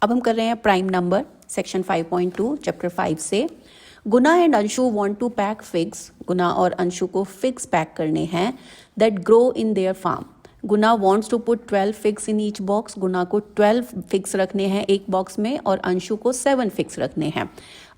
अब हम कर रहे हैं प्राइम नंबर सेक्शन 5.2 चैप्टर 5 से। Guna and Anshu want to pack figs, Guna और अंशु को फिग्स पैक करने हैं that grow in their farm. Guna wants to put 12 figs in each box, Guna को 12 फिग्स रखने हैं एक बॉक्स में और अंशु को 7 फिग्स रखने हैं।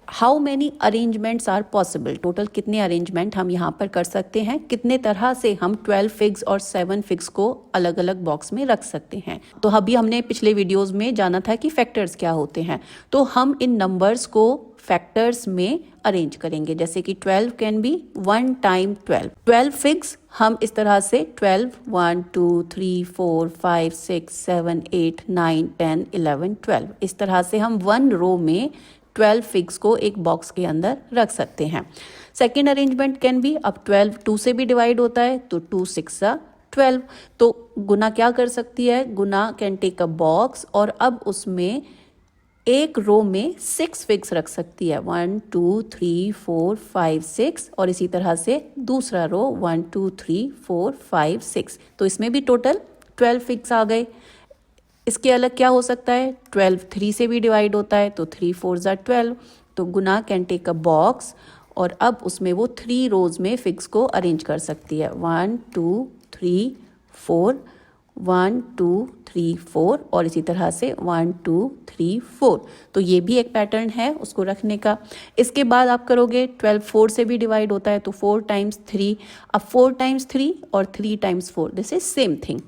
How many arrangements are possible, total कितने अरेंजमेंट हम यहाँ पर कर सकते हैं, कितने तरह से हम 12 फिग्स और 7 फिग्स को अलग अलग बॉक्स में रख सकते हैं। तो अभी हमने पिछले वीडियोस में जाना था कि फैक्टर्स क्या होते हैं, तो हम इन नंबर्स को फैक्टर्स में अरेंज करेंगे। जैसे कि 12 कैन बी 1 टाइम 12, 12 फिग्स हम इस तरह से 12 1 2 3 4 5 6 7 8 9 10 11 12 इस तरह से हम 1 रो में 12 फिग्स को एक बॉक्स के अंदर रख सकते हैं। सेकेंड अरेंजमेंट कैन बी, अब 12 2 से भी डिवाइड होता है तो 2 6 12, तो गुना क्या कर सकती है, गुना कैन टेक अ बॉक्स और अब उसमें एक रो में 6 फिग्स रख सकती है, 1 2 3 4 5 6, और इसी तरह से दूसरा रो 1 2 3 4 5 6, तो इसमें भी टोटल 12 फिग्स आ गए। इसके अलग क्या हो सकता है, 12 3 से भी डिवाइड होता है तो 3 4 12, तो गुना कैन टेक अ बॉक्स और अब उसमें वो 3 रोज में फिग्स को अरेंज कर सकती है, 1 2 3 4 1 2 3 4, और इसी तरह से 1 2 3 4, तो ये भी एक पैटर्न है उसको रखने का। इसके बाद आप करोगे 12 4 से भी डिवाइड होता है तो 4 टाइम्स 3, अब 4 टाइम्स 3 और 3 times 4, this is same thing,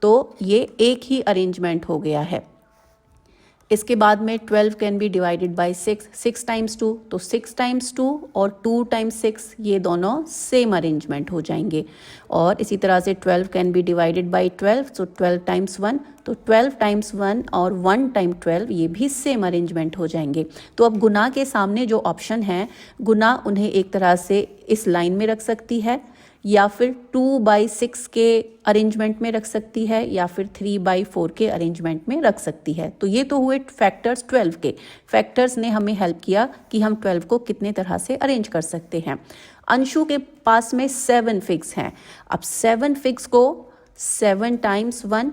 तो ये एक ही अरेंजमेंट हो गया है। इसके बाद में 12 can be divided by 6, 6 times 2, तो 6 टाइम्स 2 और 2 टाइम्स 6 ये दोनों सेम अरेंजमेंट हो जाएंगे। और इसी तरह से 12 can be divided by 12, so 12 times 1, तो 12 टाइम्स 1 और 1 टाइम 12 ये भी सेम अरेंजमेंट हो जाएंगे। तो अब गुना के सामने जो ऑप्शन है, गुना उन्हें एक तरह से इस लाइन में रख सकती है या फिर 2/6 के अरेंजमेंट में रख सकती है या फिर 3/4 के अरेंजमेंट में रख सकती है। तो ये तो हुए फैक्टर्स 12 के। फैक्टर्स ने हमें हेल्प किया कि हम 12 को कितने तरह से अरेंज कर सकते हैं। अंशु के पास में 7 फिग्स हैं। अब 7 फिग्स को 7 टाइम्स 1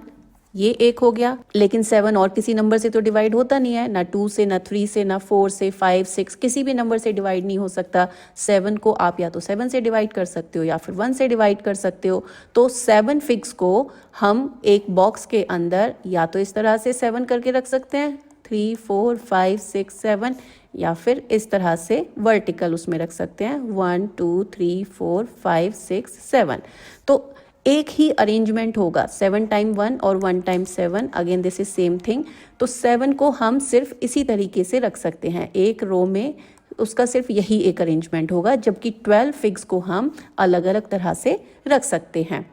ये एक हो गया, लेकिन 7 और किसी नंबर से तो डिवाइड होता नहीं है, ना 2 से, ना 3 से, ना 4 से, 5 6 किसी भी नंबर से डिवाइड नहीं हो सकता। 7 को आप या तो 7 से डिवाइड कर सकते हो या फिर 1 से डिवाइड कर सकते हो। तो 7 फिग्स को हम एक बॉक्स के अंदर या तो इस तरह से 7 करके रख सकते हैं, 3 4 5 6 7, या फिर इस तरह से वर्टिकल उसमें रख सकते हैं, 1 2 3 4 5 6 7। तो एक ही अरेंजमेंट होगा, 7 टाइम 1 और 1 time 7, again this is same thing. तो 7 को हम सिर्फ इसी तरीके से रख सकते हैं, एक रो में उसका सिर्फ यही एक अरेंजमेंट होगा, जबकि 12 फिग्स को हम अलग अलग तरह से रख सकते हैं।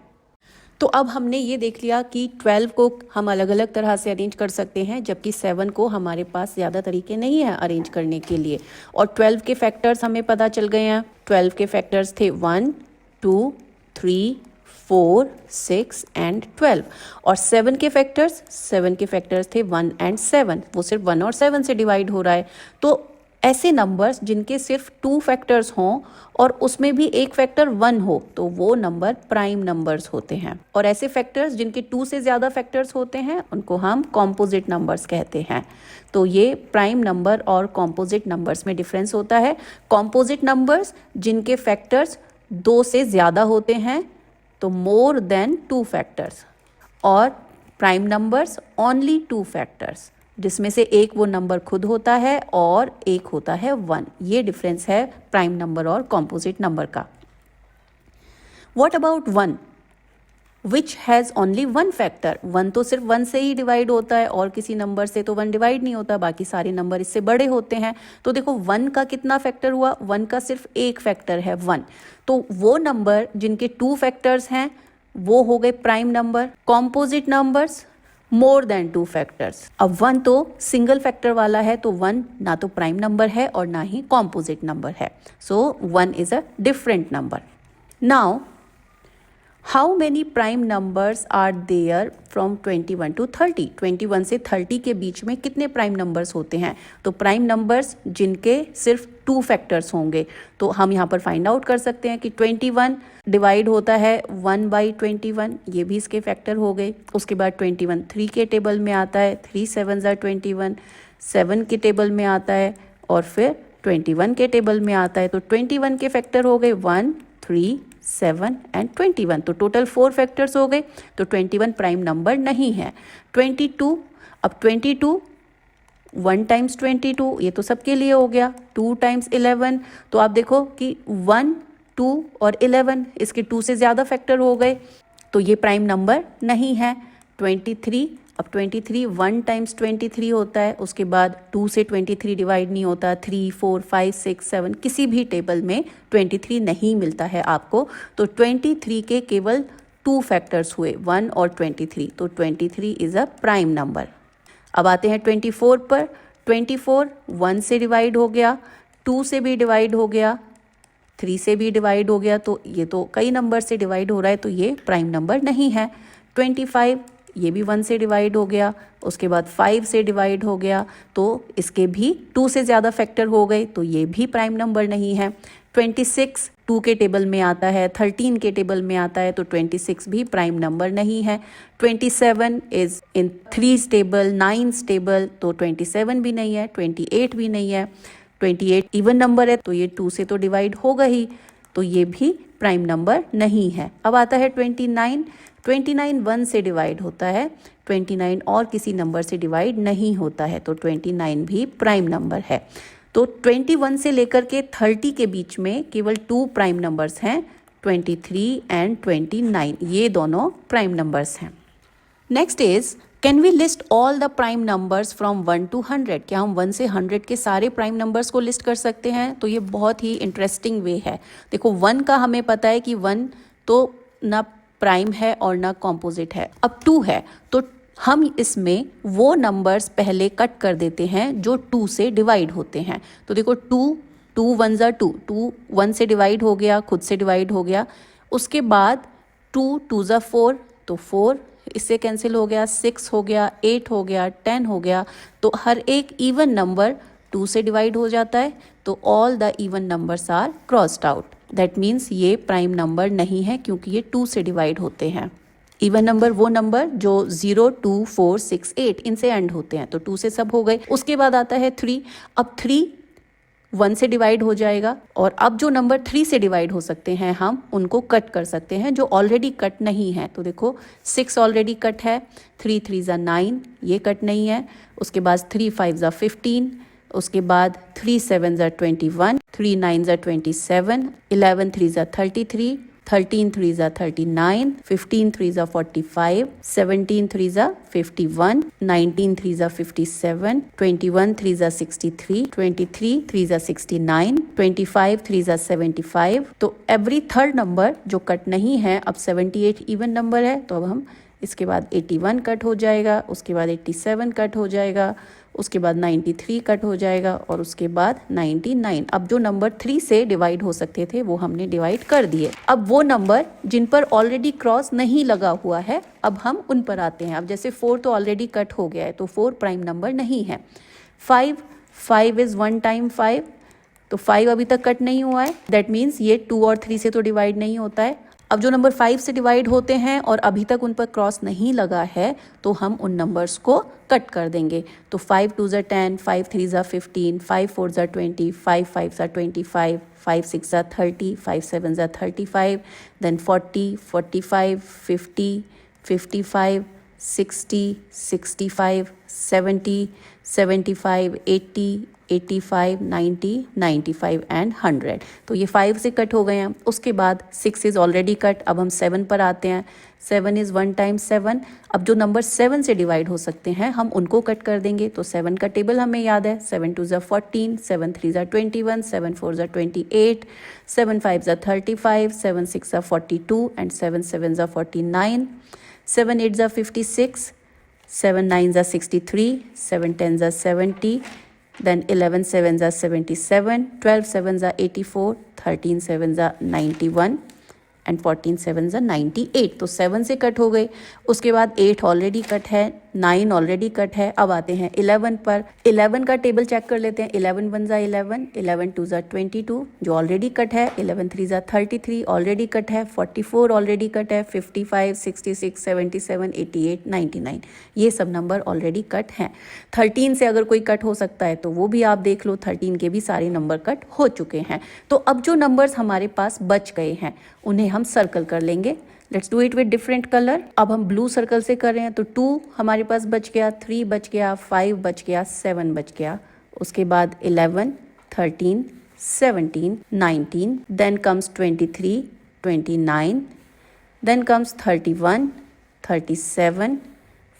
तो अब हमने ये देख लिया कि 12 को हम अलग अलग तरह से अरेंज कर सकते हैं, जबकि 7 को हमारे पास ज़्यादा तरीके नहीं है अरेंज करने के लिए। और 12 के फैक्टर्स हमें पता चल गए हैं। 12 के फैक्टर्स थे 1 2 3 4 6 एंड 12, और 7 के फैक्टर्स थे 1 एंड 7, वो सिर्फ 1 और 7 से डिवाइड हो रहा है। तो ऐसे नंबर्स जिनके सिर्फ 2 फैक्टर्स हों और उसमें भी एक फैक्टर 1 हो, तो वो नंबर प्राइम नंबर्स होते हैं। और ऐसे फैक्टर्स जिनके 2 से ज़्यादा फैक्टर्स होते हैं उनको हम कॉम्पोजिट नंबर्स कहते हैं। तो ये प्राइम नंबर और कॉम्पोजिट नंबर्स में डिफरेंस होता है। कॉम्पोजिट नंबर्स जिनके फैक्टर्स 2 से ज़्यादा होते हैं, तो मोर देन 2 फैक्टर्स, और प्राइम नंबर्स ओनली 2 फैक्टर्स, जिसमें से एक वो नंबर खुद होता है और एक होता है 1। ये डिफरेंस है प्राइम नंबर और कॉम्पोजिट नंबर का। What about 1 which has only 1 factor? 1 तो सिर्फ 1 से ही डिवाइड होता है और किसी नंबर से तो 1 डिवाइड नहीं होता, बाकी सारे नंबर इससे बड़े होते हैं। तो देखो 1 का कितना फैक्टर हुआ, 1 का सिर्फ एक फैक्टर है 1। तो वो नंबर जिनके 2 फैक्टर्स हैं वो हो गए prime number. Composite numbers more than 2 factors. अब 1 तो सिंगल फैक्टर वाला है, तो 1 ना तो प्राइम नंबर है और ना ही कॉम्पोजिट नंबर है, so 1 is a different number. Now how many prime numbers are there from 21 to 30? 21 से 30 के बीच में कितने प्राइम नंबर्स होते हैं? तो प्राइम नंबर्स जिनके सिर्फ 2 फैक्टर्स होंगे, तो हम यहाँ पर फाइंड आउट कर सकते हैं कि 21 डिवाइड होता है 1/21, ये भी इसके फैक्टर हो गए। उसके बाद 21 3 के टेबल में आता है, 3 7s are 21, 7 के टेबल में आता है और फिर 21 के टेबल में आता है। तो 21 के फैक्टर हो गए 1 3 7 एंड 21, तो टोटल 4 फैक्टर्स हो गए। तो 21 प्राइम नंबर नहीं है। 22, अब 22 1 टाइम्स 22, ये तो सबके लिए हो गया। 2 टाइम्स 11, तो आप देखो कि 1 2 और 11 इसके 2 से ज़्यादा फैक्टर हो गए, तो ये प्राइम नंबर नहीं है। 23, अब 23 1 टाइम्स 23 होता है, उसके बाद 2 से 23 डिवाइड नहीं होता। 3 4 5 6 7 किसी भी टेबल में 23 नहीं मिलता है आपको। तो 23 के केवल 2 फैक्टर्स हुए, 1 और 23, तो 23 इज़ अ प्राइम नंबर। अब आते हैं 24 पर। 24 1 से डिवाइड हो गया, 2 से भी डिवाइड हो गया, 3 से भी डिवाइड हो गया, तो ये तो कई नंबर से डिवाइड हो रहा है, तो ये प्राइम नंबर नहीं है। 25 ये भी 1 से डिवाइड हो गया, उसके बाद 5 से डिवाइड हो गया, तो इसके भी 2 से ज़्यादा फैक्टर हो गए, तो ये भी प्राइम नंबर नहीं है। 26 2 के टेबल में आता है, 13 के टेबल में आता है, तो 26 भी प्राइम नंबर नहीं है। 27 इज़ इन 3 टेबल, 9 टेबल, तो 27 भी नहीं है। 28 भी नहीं है। 28 इवन नंबर है, तो ये 2 से तो डिवाइड होगा ही, तो ये भी प्राइम नंबर नहीं है। अब आता है 29। 29 1 से डिवाइड होता है, 29 और किसी नंबर से डिवाइड नहीं होता है, तो 29 भी प्राइम नंबर है। तो 21 से लेकर के 30 के बीच में केवल 2 प्राइम नंबर्स हैं, 23 एंड 29, ये दोनों प्राइम नंबर्स हैं। Next is, can we list all the prime numbers from 1 to 100? क्या हम 1 से 100 के सारे प्राइम नंबर्स को लिस्ट कर सकते हैं? तो ये बहुत ही इंटरेस्टिंग वे है। देखो 1 का हमें पता है कि 1 तो ना प्राइम है और ना कॉम्पोजिट है। अब 2 है, तो हम इसमें वो नंबर्स पहले कट कर देते हैं जो 2 से डिवाइड होते हैं। तो देखो 2 1s are 2, 2 1 से डिवाइड हो गया, खुद से डिवाइड हो गया। उसके बाद 2 2s are 4, तो 4 इससे कैंसिल हो गया, 6 हो गया, 8 हो गया, 10 हो गया। तो हर एक इवन नंबर 2 से डिवाइड हो जाता है, तो all the even numbers are crossed out. That means ये प्राइम नंबर नहीं है, क्योंकि ये 2 से डिवाइड होते हैं। इवन नंबर वो नंबर जो 0 2 4 6 8 इनसे एंड होते हैं, तो 2 से सब हो गए। उसके बाद आता है 3। अब 3 1 से डिवाइड हो जाएगा, और अब जो नंबर 3 से डिवाइड हो सकते हैं हम उनको कट कर सकते हैं, जो ऑलरेडी कट नहीं है। तो देखो 6 ऑलरेडी कट है, 3 3s are 9, ये कट नहीं है। उसके बाद 3 5s are 15, उसके बाद 3 7s are 21, 3 9s are 27, 11 3s are 33, 13 3s are 39, 15 3s are 45, 17 3s are 51, 19 3s are 57, 21 3s are 63, 23 3s are 69, 25 3s are 75। तो एवरी थर्ड नंबर जो कट नहीं है, अब 78 इवन नंबर है, तो अब हम इसके बाद 81 कट हो जाएगा, उसके बाद 87 कट हो जाएगा, उसके बाद 93 कट हो जाएगा, और उसके बाद 99। अब जो नंबर 3 से डिवाइड हो सकते थे वो हमने डिवाइड कर दिए। अब वो नंबर जिन पर ऑलरेडी क्रॉस नहीं लगा हुआ है, अब हम उन पर आते हैं। अब जैसे 4 तो ऑलरेडी कट हो गया है, तो 4 प्राइम नंबर नहीं है। 5 इज़ 1 टाइम 5, तो 5 अभी तक कट नहीं हुआ है, दैट मीन्स ये 2 और 3 से तो डिवाइड नहीं होता है। अब जो नंबर 5 से डिवाइड होते हैं और अभी तक उन पर क्रॉस नहीं लगा है, तो हम उन नंबर्स को कट कर देंगे। तो 5 2s are 10, 5 3s are 15, 5 4s are 20, 5 5s are 25, 5 6s are 30, 5 7s are 35, then 40, 45, 50, 55, 60, 65, 70, 75, 80, 85, 90, 95 and 100। तो ये 5 से कट हो गए हैं। उसके बाद 6 इज़ ऑलरेडी कट। अब हम 7 पर आते हैं। 7 इज़ 1 टाइम्स 7। अब जो नंबर 7 से डिवाइड हो सकते हैं हम उनको कट कर देंगे। तो 7 का टेबल हमें याद है, 7 2s are 14, 7 3s are 21, 7 4s are 28, 7 5s are 35, 7 6s are 42 and 7 7s are 49, 7 8s are 56, 7 9s are 63, 7 10s are 70, then 11 7s are 77, 12 7s are 84, 13 7s are 91, and 14 7 ज़ा 98, तो 7 से कट हो गए। उसके बाद 8 ऑलरेडी कट है, 9 ऑलरेडी कट है। अब आते हैं 11 पर। 11 का टेबल चेक कर लेते हैं। 11 1 ज़ा 11, 11 2 ज़ा 22 जो ऑलरेडी कट है, 11 3 ज़ा 33 ऑलरेडी कट है, 44 ऑलरेडी कट है, 55 66 77 88 99 ये सब नंबर ऑलरेडी कट हैं। 13 से अगर कोई कट हो सकता है तो वो भी आप देख लो, 13 के भी सारे नंबर कट हो चुके हैं। तो अब जो नंबर्स हमारे पास बच गए हैं उन्हें हम सर्कल कर लेंगे। Let's do it with different colour. अब हम ब्लू सर्कल से कर रहे हैं, तो 2 हमारे पास बच गया, 3 बच गया, 5 बच गया, 7 बच गया। उसके बाद 11 13 17 19, then comes 23 29, then comes 31 37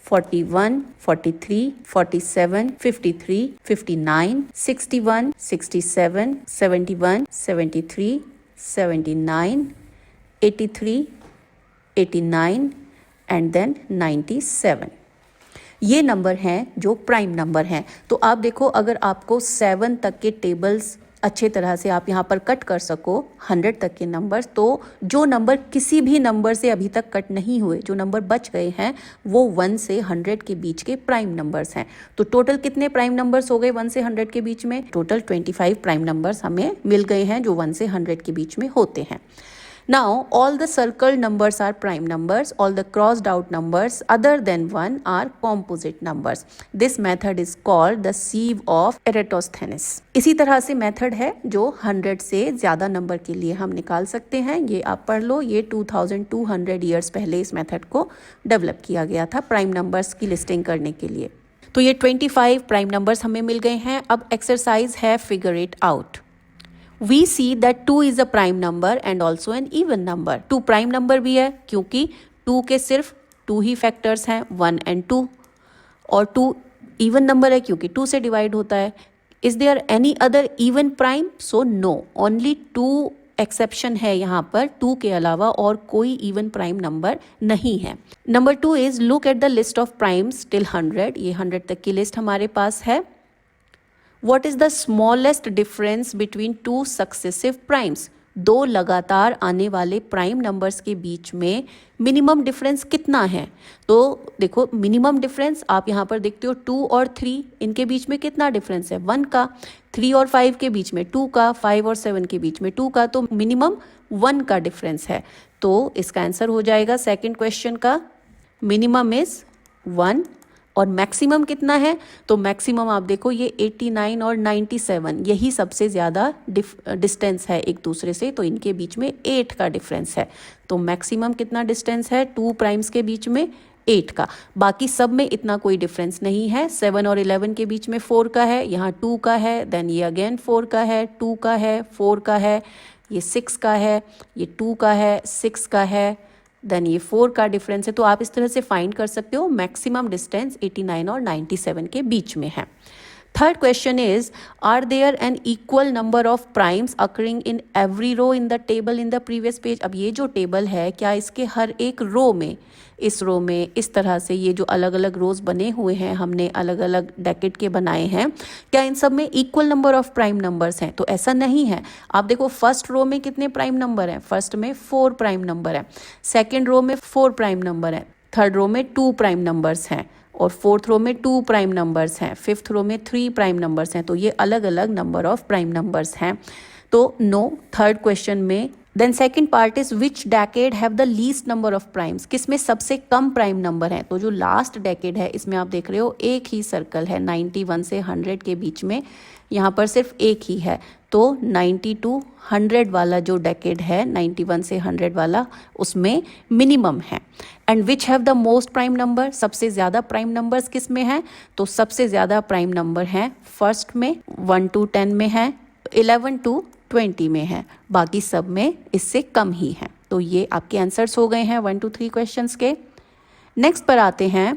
41 43 47 53 59 61 67 71 73 79 83 89 and then 97। ये नंबर हैं जो प्राइम नंबर हैं। तो आप देखो, अगर आपको 7 तक के टेबल्स अच्छे तरह से आप यहाँ पर कट कर सको 100 तक के नंबर्स, तो जो नंबर किसी भी नंबर से अभी तक कट नहीं हुए, जो नंबर बच गए हैं, वो 1 से 100 के बीच के प्राइम नंबर्स हैं। तो टोटल कितने प्राइम नंबर्स हो गए 1 से 100 के बीच में? टोटल 25 प्राइम नंबर्स हमें मिल गए हैं जो 1 से 100 के बीच में होते हैं। Now all the circled numbers are prime numbers, all the crossed out numbers other than 1 are composite numbers. This method is called the sieve of Eratosthenes. इसी तरह से मेथड है जो 100 से ज़्यादा नंबर के लिए हम निकाल सकते हैं। ये आप पढ़ लो, ये 2200 ईयर्स पहले इस मेथड को डेवलप किया गया था प्राइम नंबर्स की लिस्टिंग करने के लिए। तो ये 25 प्राइम नंबर्स हमें मिल गए हैं। अब एक्सरसाइज है figure it out. We see that 2 is a prime number and also an even number. 2 prime number भी है क्योंकि 2 के सिर्फ 2 ही फैक्टर्स हैं, 1 and 2, और 2 इवन नंबर है क्योंकि 2 से डिवाइड होता है। Is there any other even prime? So no, only 2 exception है यहाँ पर, 2 के अलावा और कोई इवन प्राइम नंबर नहीं है। Number 2 is look at the list of primes till 100। ये 100 तक की लिस्ट हमारे पास है। What is the smallest difference between 2 successive primes? 2 लगातार आने वाले प्राइम नंबर्स के बीच में मिनिमम डिफरेंस कितना है? तो देखो, मिनिमम डिफरेंस आप यहाँ पर देखते हो 2 और 3, इनके बीच में कितना डिफरेंस है? 1 का। 3 और 5 के बीच में 2 का, 5 और 7 के बीच में 2 का, तो मिनिमम 1 का डिफरेंस है। तो इसका आंसर हो जाएगा सेकेंड क्वेश्चन का, मिनिमम इज 1 और मैक्सिमम कितना है? तो मैक्सिमम आप देखो, ये 89 और 97 यही सबसे ज़्यादा डिस्टेंस है एक दूसरे से, तो इनके बीच में 8 का डिफरेंस है। तो मैक्सिमम कितना डिस्टेंस है 2 प्राइम्स के बीच में? 8 का। बाकी सब में इतना कोई डिफरेंस नहीं है। 7 और 11 के बीच में 4 का है, यहाँ 2 का है, देन ये अगेन 4 का है, 2 का है, 4 का है, ये 6 का है, ये 2 का है, 6 का है, देन ये 4 का डिफरेंस है। तो आप इस तरह से फाइंड कर सकते हो मैक्सिमम डिस्टेंस 89 और 97 के बीच में है। Third question is, are there an equal number of primes occurring in every row in the table in the previous page? अब ये जो टेबल है, क्या इसके हर एक रो में, इस रो में इस तरह से ये जो अलग अलग रोज बने हुए हैं, हमने अलग अलग डेकेड के बनाए हैं, क्या इन सब में equal number of prime numbers हैं? तो ऐसा नहीं है। आप देखो, फर्स्ट रो में कितने प्राइम नंबर हैं? फर्स्ट में 4 प्राइम नंबर है, सेकेंड रो में 4 प्राइम नंबर है, थर्ड रो में 2 प्राइम नंबर्स हैं, और फोर्थ रो में 2 प्राइम नंबर्स हैं, फिफ्थ रो में 3 प्राइम नंबर्स हैं। तो ये अलग अलग नंबर ऑफ प्राइम नंबर्स हैं। तो नो, थर्ड क्वेश्चन में। Then second part is which decade have the least number of primes? किसमें सबसे कम प्राइम नंबर है? तो जो लास्ट डेकेड है, इसमें आप देख रहे हो एक ही सर्कल है, 91 से 100 के बीच में यहाँ पर सिर्फ एक ही है। तो 90 to 100 वाला जो डेकेड है, 91 से 100 वाला, उसमें मिनिमम है। And which have the most prime number? सबसे ज़्यादा प्राइम नंबर्स किस में हैं? तो सबसे ज़्यादा प्राइम नंबर हैं फर्स्ट में, 1 to 10 में है, 11 to 20 में है, बाकी सब में इससे कम ही है। तो ये आपके आंसर्स हो गए हैं 1 to 3 क्वेश्चंस के। नेक्स्ट पर आते हैं,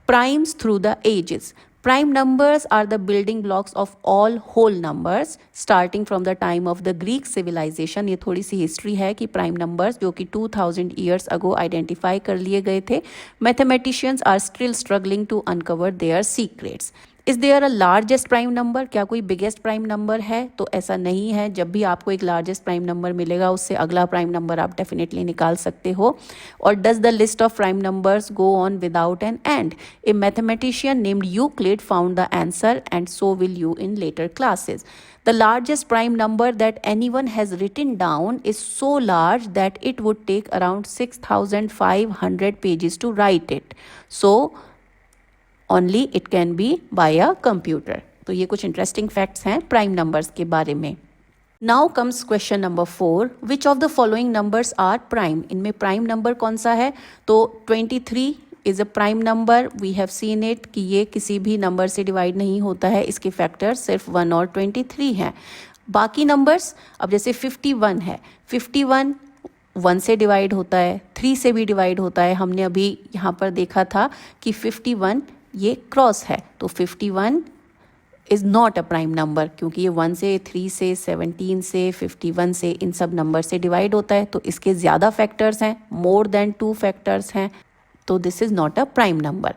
primes through the ages. Prime numbers are the building blocks of all whole numbers starting from the time of the Greek civilization। ये थोड़ी सी हिस्ट्री है कि प्राइम नंबर्स जो कि 2000 years ago आइडेंटिफाई कर लिए गए थे, mathematicians are still struggling to uncover their secrets. Is there a largest prime number, क्या कोई बिगेस्ट प्राइम नंबर है? तो ऐसा नहीं है। जब भी आपको एक लार्जेस्ट प्राइम नंबर मिलेगा उससे अगला प्राइम नंबर आप डेफिनेटली निकाल सकते हो। और does the list of prime numbers go on without an end? A mathematician named Euclid found the answer and so will you in later classes. The largest prime number that anyone has written down is so large that it would take around 6,500 pages to write it. So only it can be by a computer. तो ये कुछ interesting facts हैं prime numbers के बारे में। Now comes question number 4, which of the following numbers are prime? इनमें prime number कौन सा है? तो 23 is a prime number. We have seen it कि ये किसी भी नंबर से डिवाइड नहीं होता है, इसके फैक्टर्स सिर्फ 1 और 23 हैं। बाकी नंबर्स, अब जैसे 51 है, 51 1 से डिवाइड होता है, 3 से भी डिवाइड होता है। हमने अभी यहाँ पर देखा था कि 51 ये क्रॉस है, तो 51 is not a prime number, क्योंकि ये 1 से, 3 से, 17 से, 51 से, इन सब नंबर से डिवाइड होता है। तो इसके ज़्यादा फैक्टर्स हैं, मोर देन 2 फैक्टर्स हैं, तो this is not a prime number.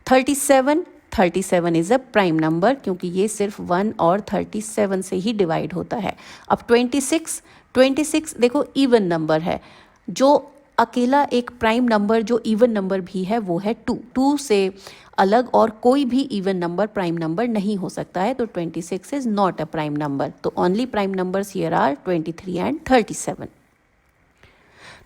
37 is a prime number, क्योंकि ये सिर्फ 1 और 37 से ही डिवाइड होता है। अब 26 देखो इवन नंबर है। जो अकेला एक प्राइम नंबर जो इवन नंबर भी है वो है 2 से अलग और कोई भी इवन नंबर प्राइम नंबर नहीं हो सकता है। तो 26 is not a prime number. तो only prime numbers here are 23 and 37।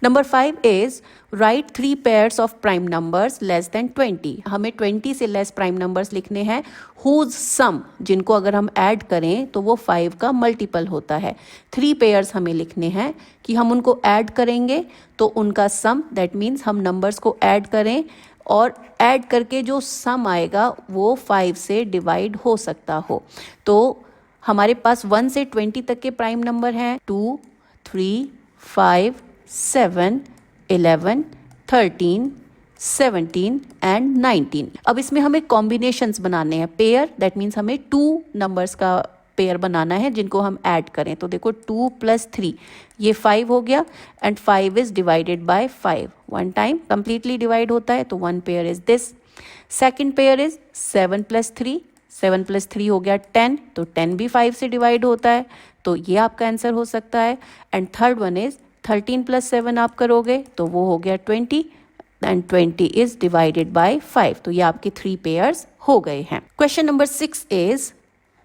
Number 5 is right 3 pairs of prime numbers less than 20। हमें 20 से लेस प्राइम नंबर्स लिखने हैं हुज सम, जिनको अगर हम ऐड करें तो वो 5 का मल्टीपल होता है। 3 पेयर्स हमें लिखने हैं कि हम उनको ऐड करेंगे तो उनका सम, दैट मीन्स हम नंबर्स को ऐड करें और ऐड करके जो सम आएगा वो 5 से डिवाइड हो सकता हो। तो हमारे पास 1 से 20 तक के प्राइम नंबर हैं 2, 3, 5, 7, 11, 13, 17 एंड 19। अब इसमें हमें कॉम्बिनेशंस बनाने हैं, पेयर, दैट मीन्स हमें 2 नंबर्स का पेयर बनाना है जिनको हम ऐड करें। तो देखो 2 + 3 ये 5 हो गया and 5 is divided by 5 one time completely divide होता है, तो 1 pair is this. Second pair is 7 + 3, 7 + 3 हो गया 10, तो 10 भी 5 से डिवाइड होता है, तो ये आपका आंसर हो सकता है। एंड थर्ड वन इज 13 + 7 आप करोगे तो वो हो गया 20 एंड 20 इज डिवाइडेड बाय 5, तो ये आपके 3 पेयर्स हो गए हैं। Question number 6 is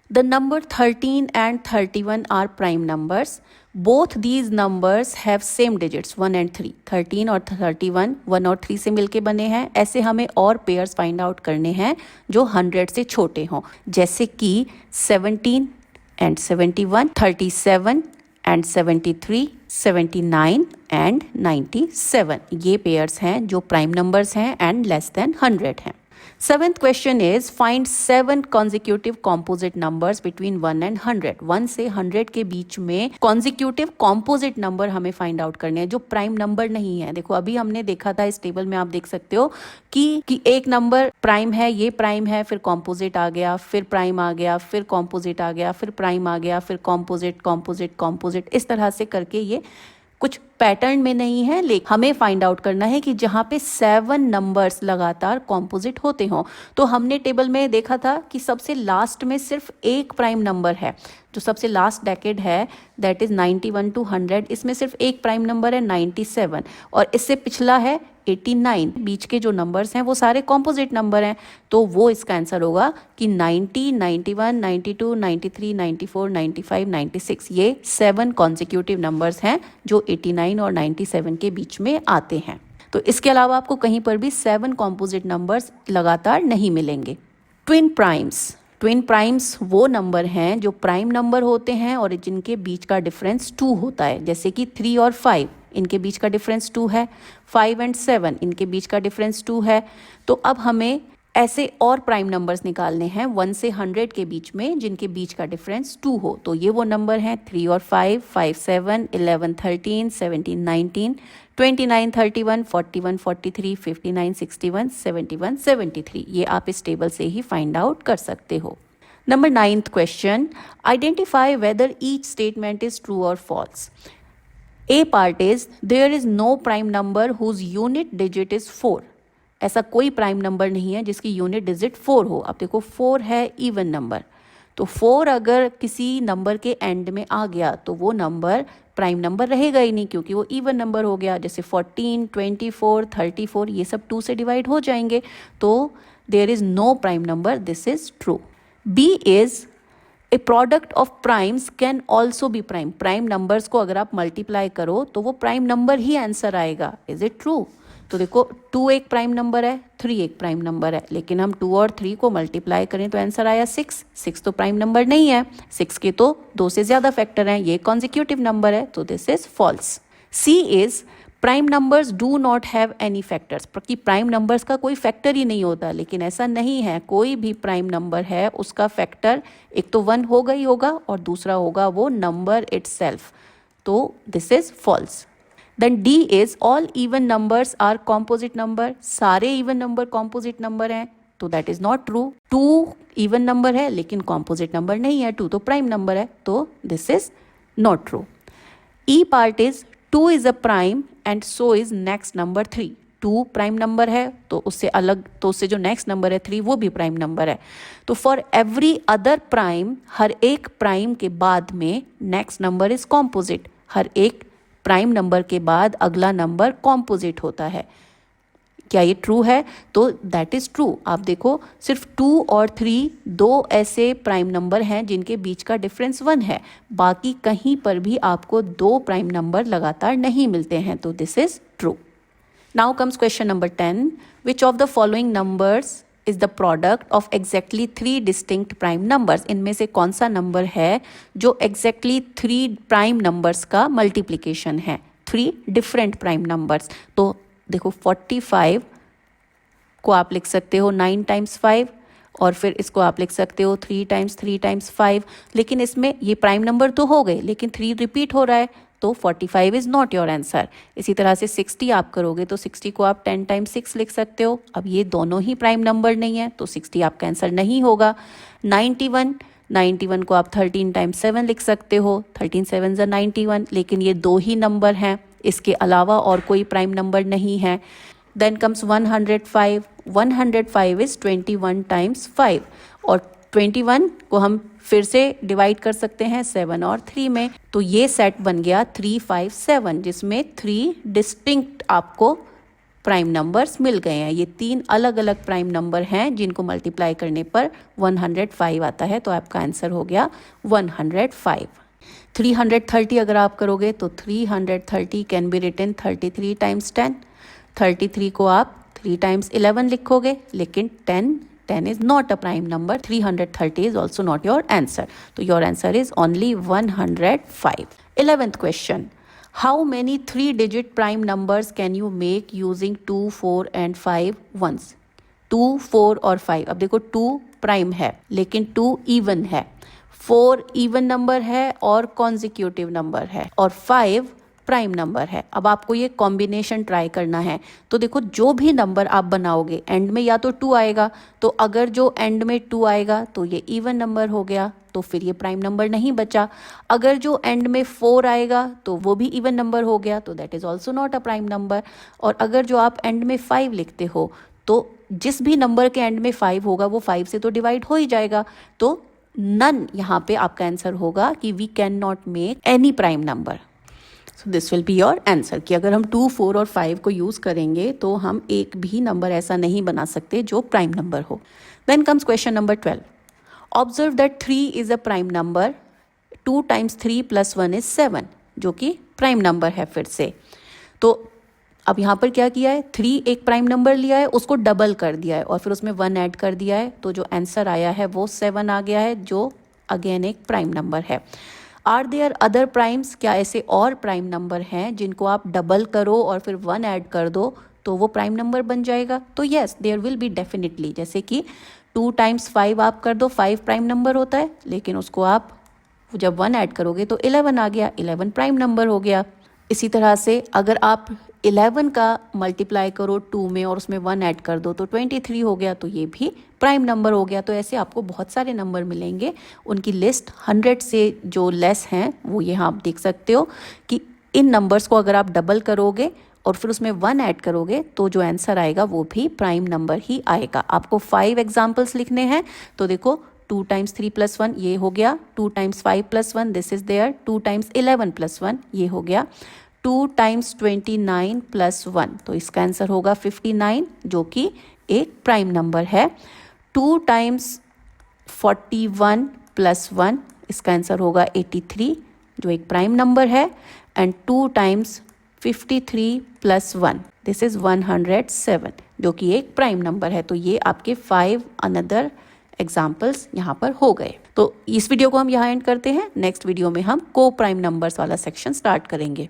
the number 13 and 31 are prime numbers. Both these numbers have same digits 1 and 3. 13 और 31 1 और 3 से मिलके बने हैं। ऐसे हमें और पेयर्स फाइंड आउट करने हैं जो 100 से छोटे हों, जैसे कि 17 and 71, 37 and 73, 79 and 97। ये पेयर्स हैं जो प्राइम नंबर्स हैं एंड लेस देन 100 हैं। Seventh question is find 7 consecutive composite numbers between 1 and 100। 1 से 100 के बीच में consecutive composite number हमें find out करने हैं जो प्राइम नंबर नहीं है। देखो अभी हमने देखा था, इस टेबल में आप देख सकते हो कि एक नंबर प्राइम है, ये प्राइम है, फिर कॉम्पोजिट आ गया, फिर प्राइम आ गया, फिर कॉम्पोजिट आ गया, फिर प्राइम आ गया, फिर कॉम्पोजिट कॉम्पोजिट कॉम्पोजिट, इस तरह से करके ये कुछ पैटर्न में नहीं है। लेकिन हमें फाइंड आउट करना है कि जहाँ पे 7 नंबर्स लगातार कॉम्पोजिट होते हों। तो हमने टेबल में देखा था कि सबसे लास्ट में सिर्फ एक प्राइम नंबर है, जो सबसे लास्ट डेकेड है दैट इज 91 to 100, इसमें सिर्फ एक प्राइम नंबर है 97, और इससे पिछला है 89। बीच के जो नंबर्स हैं वो सारे कॉम्पोजिट नंबर हैं, तो वो इसका आंसर होगा कि 90, 91, 92, 93, 94, 95, 96 ये 7 कॉन्जिक्यूटिव नंबर्स हैं जो 89 और 97 के बीच में आते हैं। तो इसके अलावा आपको कहीं पर भी 7 कॉम्पोजिट नंबर्स लगातार नहीं मिलेंगे। ट्विन प्राइम्स वो नंबर हैं जो प्राइम नंबर होते हैं और जिनके बीच का डिफरेंस 2 होता है, जैसे कि 3 और 5 इनके बीच का डिफरेंस 2 है, 5 and 7 इनके बीच का डिफरेंस 2 है। तो अब हमें ऐसे और प्राइम नंबर्स निकालने हैं 1 से 100 के बीच में जिनके बीच का डिफरेंस 2 हो। तो ये वो नंबर हैं 3 और 5, 5, 7, 11, 13, 17, 19, 29, 31, 41, 43, 59, 61, 71, 73। ये आप इस टेबल से ही फाइंड आउट कर सकते हो। Number 9th question, identify whether each statement is true और false. A part is there is no prime number whose unit digit is 4। ऐसा कोई प्राइम नंबर नहीं है जिसकी यूनिट डिजिट 4 हो। अब देखो 4 है इवन नंबर, तो 4 अगर किसी नंबर के एंड में आ गया तो वो नंबर प्राइम नंबर रहेगा ही नहीं, क्योंकि वो इवन नंबर हो गया। जैसे 14, 24, 34 ये सब 2 से डिवाइड हो जाएंगे, तो there is no prime number, this is true. B is a product of primes can also be prime. Prime numbers को अगर आप मल्टीप्लाई करो तो वो प्राइम नंबर ही आंसर आएगा। Is it true? तो देखो 2 एक प्राइम नंबर है, 3 एक प्राइम नंबर है, लेकिन हम 2 और 3 को मल्टीप्लाई करें तो आंसर आया 6। 6 तो प्राइम नंबर नहीं है, 6 के तो 2 से ज़्यादा फैक्टर हैं, ये कॉन्जिक्यूटिव नंबर है, तो this is false. C is prime numbers do not have any factors, क्योंकि प्राइम नंबर्स का कोई फैक्टर ही नहीं होता, लेकिन ऐसा नहीं है। कोई भी प्राइम नंबर है उसका फैक्टर एक तो 1 होगा ही होगा और दूसरा होगा वो नंबर इटसेल्फ, तो this is false. Then D is all even numbers are composite number, सारे इवन नंबर कॉम्पोजिट नंबर हैं, तो that is not true. 2 even number है लेकिन कॉम्पोजिट नंबर नहीं है, 2 तो प्राइम नंबर है, तो this is not true. E part is 2 is a prime and so is next number 3। 2 prime number है तो उससे अलग, तो उससे जो नेक्स्ट नंबर है 3 वो भी प्राइम नंबर है। तो फॉर एवरी अदर प्राइम, हर एक प्राइम के बाद में नेक्स्ट नंबर इज कॉम्पोजिट। हर एक प्राइम नंबर के बाद अगला नंबर कॉम्पोजिट होता है। क्या ये ट्रू है? तो दैट इज ट्रू। आप देखो सिर्फ 2 और 3 दो ऐसे प्राइम नंबर हैं जिनके बीच का डिफरेंस 1 है, बाकी कहीं पर भी आपको 2 प्राइम नंबर लगातार नहीं मिलते हैं, तो this is true. Now comes question number 10, which of the following numbers is the product of exactly 3 distinct prime numbers. इनमें से कौन सा नंबर है जो एग्जैक्टली 3 प्राइम नंबर्स का मल्टीप्लीकेशन है, 3 डिफरेंट प्राइम नंबर्स। तो देखो 45 को आप लिख सकते हो 9 टाइम्स 5, और फिर इसको आप लिख सकते हो 3 टाइम्स 3 टाइम्स 5, लेकिन इसमें ये प्राइम नंबर तो हो गए लेकिन 3 रिपीट हो रहा है, तो 45 इज नॉट योर आंसर। इसी तरह से 60 आप करोगे तो 60 को आप 10 टाइम्स 6 लिख सकते हो। अब ये दोनों ही प्राइम नंबर नहीं है, तो 60 आपका आंसर नहीं होगा। 91 को आप 13 टाइम्स 7 लिख सकते हो, 13 7 ज़ा 91, लेकिन ये 2 ही नंबर हैं, इसके अलावा और कोई प्राइम नंबर नहीं है। देन कम्स 105 इज 21 टाइम्स 5, और 21 को हम फिर से डिवाइड कर सकते हैं 7 और 3 में, तो ये सेट बन गया 357, जिसमें 3 डिस्टिंक्ट आपको प्राइम नंबर्स मिल गए हैं। ये 3 अलग अलग प्राइम नंबर हैं जिनको मल्टीप्लाई करने पर 105 आता है, तो आपका आंसर हो गया 105। 330 अगर आप करोगे तो 330 कैन बी रिटन 33 टाइम्स 10। 33 को आप 3 टाइम्स 11 लिखोगे, लेकिन 10 is not a prime number. 330 is also not your answer. So your answer is only 105. 11th question. How many 3-digit prime numbers can you make using 2, 4 and 5 ones? 2, 4 और 5. अब देखो 2 prime है लेकिन 2 even है, 4 even number है और consecutive number है, और 5 प्राइम नंबर है। अब आपको ये कॉम्बिनेशन ट्राई करना है। तो देखो जो भी नंबर आप बनाओगे एंड में या तो 2 आएगा, तो अगर जो एंड में 2 आएगा तो ये इवन नंबर हो गया, तो फिर ये प्राइम नंबर नहीं बचा। अगर जो एंड में 4 आएगा तो वो भी इवन नंबर हो गया, तो that is also not a prime number. और अगर जो आप एंड में 5 लिखते हो तो जिस भी नंबर के एंड में 5 होगा वो 5 से तो डिवाइड हो ही जाएगा, तो नन यहाँ पे आपका आंसर होगा कि we can not make any prime number. So this will be your answer कि अगर हम 2, 4 और 5 को यूज़ करेंगे तो हम एक भी नंबर ऐसा नहीं बना सकते जो प्राइम नंबर हो। Then comes question number 12. Observe that 3 is a prime number, 2 times 3 + 1 is 7, जो कि प्राइम नंबर है फिर से। तो अब यहाँ पर क्या किया है, 3 एक प्राइम नंबर लिया है, उसको डबल कर दिया है और फिर उसमें 1 ऐड कर दिया है, तो जो आंसर आया है वो 7 आ गया है, जो अगेन एक प्राइम नंबर है। आर देयर अदर प्राइम्स, क्या ऐसे और प्राइम नंबर हैं जिनको आप डबल करो और फिर 1 ऐड कर दो तो वो प्राइम नंबर बन जाएगा? तो yes, there will be definitely. जैसे कि 2 टाइम्स 5 आप कर दो, 5 प्राइम नंबर होता है, लेकिन उसको आप जब 1 ऐड करोगे तो 11 आ गया, 11 प्राइम नंबर हो गया। इसी तरह से अगर आप 11 का मल्टीप्लाई करो 2 में और उसमें 1 ऐड कर दो तो 23 हो गया, तो ये भी प्राइम नंबर हो गया। तो ऐसे आपको बहुत सारे नंबर मिलेंगे, उनकी लिस्ट 100 से जो लेस हैं वो यहाँ आप देख सकते हो कि इन नंबर्स को अगर आप डबल करोगे और फिर उसमें 1 ऐड करोगे तो जो आंसर आएगा वो भी प्राइम नंबर ही आएगा। आपको 5 एग्जाम्पल्स लिखने हैं, तो देखो 2 टाइम्स 3 + 1 ये हो गया, 2 times 5 + 1 this is there, 2 times 11 + 1 ये हो गया, 2 टाइम्स 29 + 1 तो इसका आंसर होगा 59 जो कि एक प्राइम नंबर है। 2 टाइम्स 41 + 1 इसका आंसर होगा 83 जो एक प्राइम नंबर है। एंड 2 टाइम्स 53 + 1 दिस इज 107 जो कि एक प्राइम नंबर है। तो ये आपके 5 अनदर एग्जाम्पल्स यहाँ पर हो गए। तो इस वीडियो को हम यहाँ एंड करते हैं। नेक्स्ट वीडियो में हम को प्राइम नंबर्स वाला सेक्शन स्टार्ट करेंगे।